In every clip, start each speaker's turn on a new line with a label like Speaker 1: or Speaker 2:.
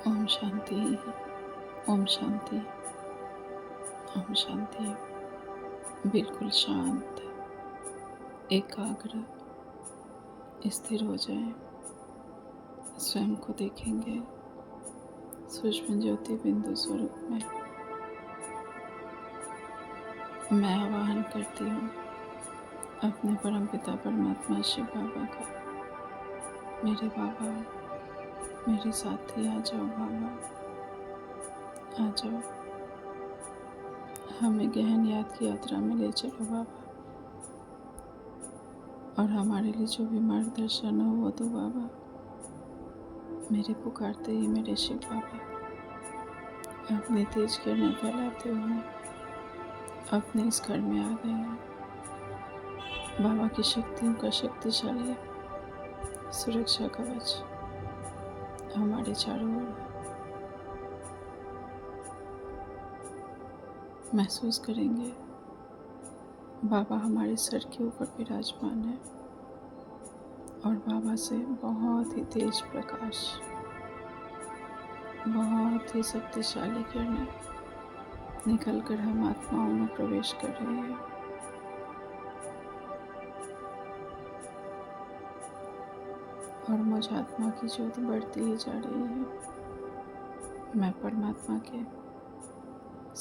Speaker 1: ओम शांति। ओम शांति। ओम शांति। बिल्कुल शांत, एकाग्र, स्थिर हो जाए। स्वयं को देखेंगे सूक्ष्म ज्योति बिंदु स्वरूप में। मैं आवाहन करती हूँ अपने परम पिता परमात्मा शिव बाबा का। मेरे बाबा, मेरे साथी, आ जाओ बाबा, आ जाओ। हमें गहन याद की यात्रा में ले चलो बाबा, और हमारे लिए जो भी मार्गदर्शन हो वो दो बाबा। मेरे पुकारते ही मेरे शिव बाबा अपनी तेज किरणें फैलाते हुए अपने इस घर में आ गए हैं। बाबा की शक्तियों का शक्तिशाली सुरक्षा कवच हमारे चारों ओर है। महसूस करेंगे बाबा हमारे सर के ऊपर विराजमान है, और बाबा से बहुत ही तेज प्रकाश, बहुत ही शक्तिशाली किरणें निकलकर हम आत्माओं में प्रवेश कर रहे हैं। और मुझ आत्मा की ज्योत बढ़ती ही जा रही है। मैं परमात्मा के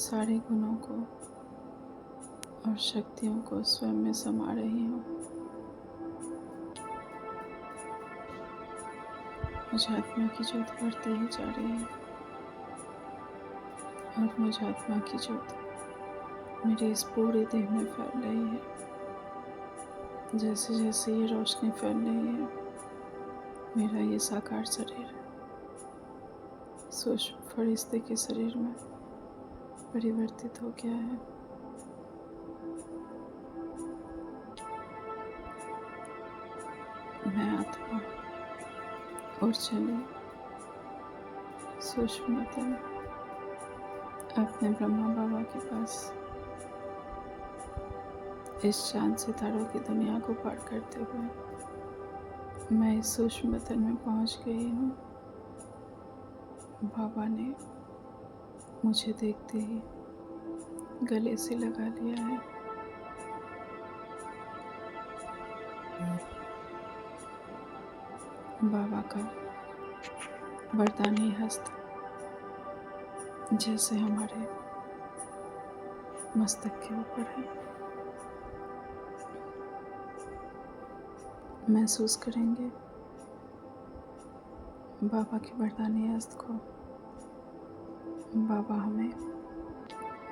Speaker 1: सारे गुणों को और शक्तियों को स्वयं में समा रही हूँ। मुझ आत्मा की ज्योत बढ़ती ही जा रही है, और मुझ आत्मा की ज्योत मेरे इस पूरे देह में फैल रही है। जैसे जैसे ये रोशनी फैल रही है, मेरा ये साकार शरीर सूक्ष्म फरिश्ते के शरीर में परिवर्तित हो गया है। मैं आत्मा और चली सूक्ष्म वतन अपने ब्रह्मा बाबा के पास इस चांद सितारों की दुनिया को पार करते हुए मैं इस सूक्ष्म वतन में पहुंच गई हूँ। बाबा ने मुझे देखते ही गले से लगा लिया है। बाबा का वरदानी हस्त जैसे हमारे मस्तक के ऊपर है। महसूस करेंगे बाबा के वरदानी हस्त को। बाबा हमें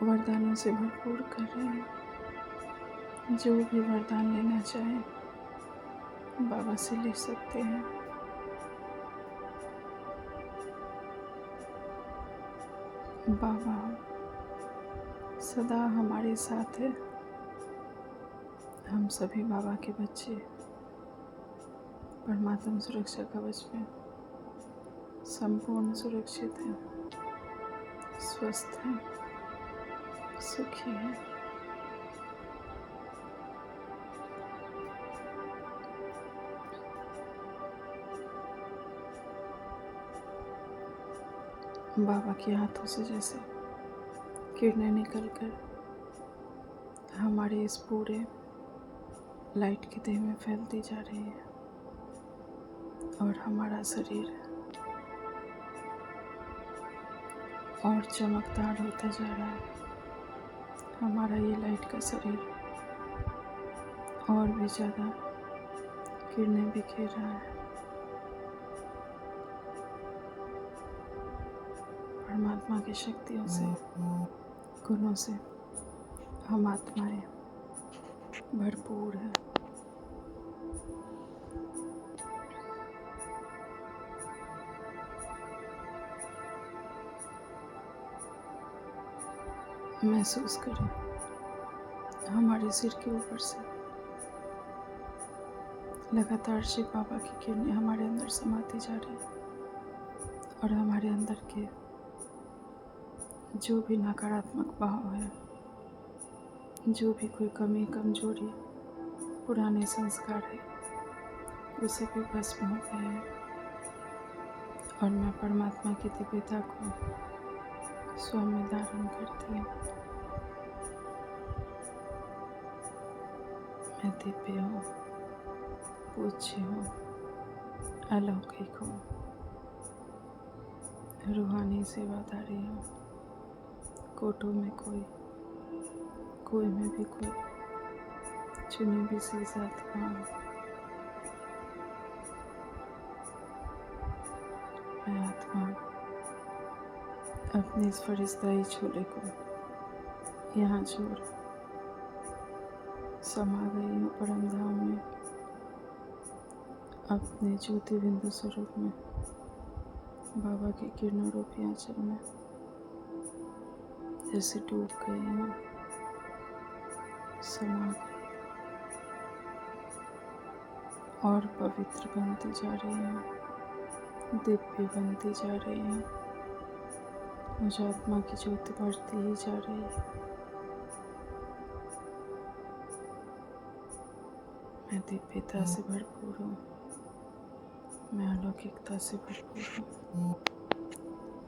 Speaker 1: वरदानों से भरपूर कर रहे हैं। जो भी वरदान लेना चाहें बाबा से ले सकते हैं। बाबा सदा हमारे साथ है। हम सभी बाबा के बच्चे परमात्मा सुरक्षा कवच में संपूर्ण सुरक्षित हैं, स्वस्थ हैं, सुखी हैं। बाबा के हाथों से जैसे किरणें निकलकर हमारे इस पूरे लाइट के देह में फैलती जा रही है, और हमारा शरीर और चमकदार होता जा रहा है। हमारा ये लाइट का शरीर और भी ज़्यादा किरणें बिखेर रहा है। परमात्मा की शक्तियों से, गुणों से हम आत्माएं भरपूर हैं। महसूस करें हमारे सिर के ऊपर से लगातार शिव बाबा की किरणें हमारे अंदर समाती जा रही है, और हमारे अंदर के जो भी नकारात्मक भाव है, जो भी कोई कमी, कमजोरी, पुराने संस्कार है, वो सभी भस्म हो गए हैं। और मैं परमात्मा की दिव्यता को स्वयं में धारण करती हूँ। मैं दिव्य हूँ, पूज्य हूँ, अलौकिक हूँ, रूहानी सेवादारी हूँ। कोटों में कोई में भी कोई, चुनी भी सी आत्मा हूँ। मैं आत्मा अपने इस फरिश्ताई झोले को यहाँ छोड़ समा गई हूँ परम धाम में, अपने ज्योति बिंदु स्वरूप में, बाबा के किरणों रूपी आंचल में जैसे डूब गई हूँ, समा गई और पवित्र बनती जा रही हूँ, दिव्य बनती जा रही हूँ। मुझे आत्मा की ज्योति बढ़ती ही जा रही है। मैं दिव्यता से भरपूर हूँ, मैं अलौकिकता से भरपूर हूँ।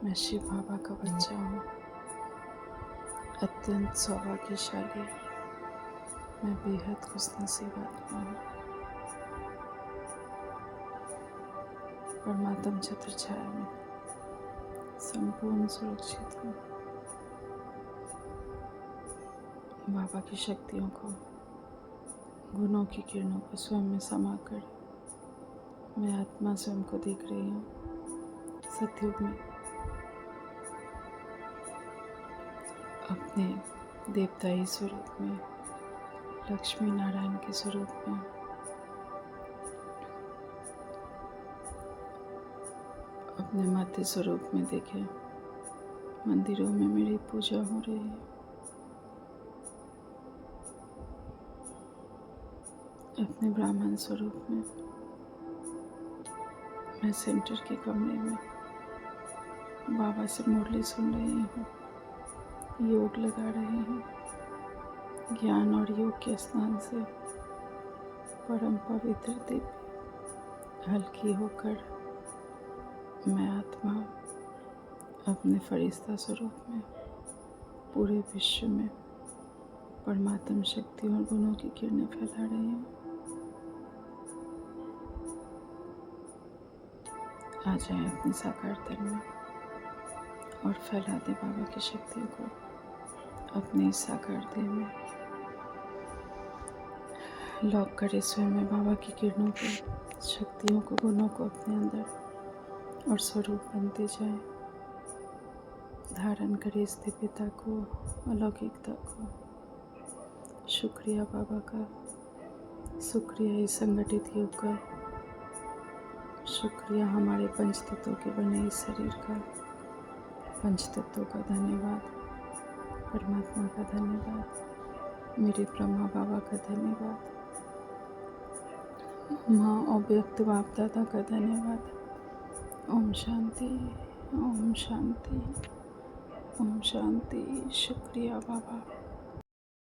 Speaker 1: मैं शिव बाबा का बच्चा हूँ, अत्यंत सौभाग्यशाली। मैं बेहद खुशनसीब आत्मा हूँ। परमात्म छत्र छाया में संपूर्ण सुरक्षित हूँ। बाबा की शक्तियों को, गुणों की किरणों को स्वयं में समाकर मैं आत्मा स्वयं को देख रही हूँ। सतयुग में अपने देवताई स्वरूप में, लक्ष्मी नारायण के स्वरूप में, अपने मध्य स्वरूप में देखे मंदिरों में मेरी पूजा हो रही है। अपने ब्राह्मण स्वरूप में मैं सेंटर के कमरे में बाबा से मुरली सुन रही हूँ, योग लगा रही हूँ। ज्ञान और योग के स्नान से परम पवित्र दिव्य हल्की होकर मैं आत्मा अपने फरिश्ता स्वरूप में पूरे विश्व में परमात्म शक्ति और गुणों की किरणें फैला रही हूँ। आ जाए अपने साकार तन में और फैला दे बाबा की शक्तियों को अपने इस साकार देह में। लॉक करे स्वयं में बाबा की किरणों को, शक्तियों को, गुणों को अपने अंदर और स्वरूप बनते जाए। धारण करे इस दिव्यता को, अलौकिकता को। शुक्रिया बाबा का, शुक्रिया इस संगठित योग का, शुक्रिया हमारे पंच तत्वों के बने इस शरीर का, पंच तत्वों का धन्यवाद, परमात्मा का धन्यवाद, मेरे ब्रह्मा बाबा का धन्यवाद, माँ और व्यक्त बाप दादा का धन्यवाद। ओम शांति, ओम शांति, ओम शांति। शुक्रिया बाबा।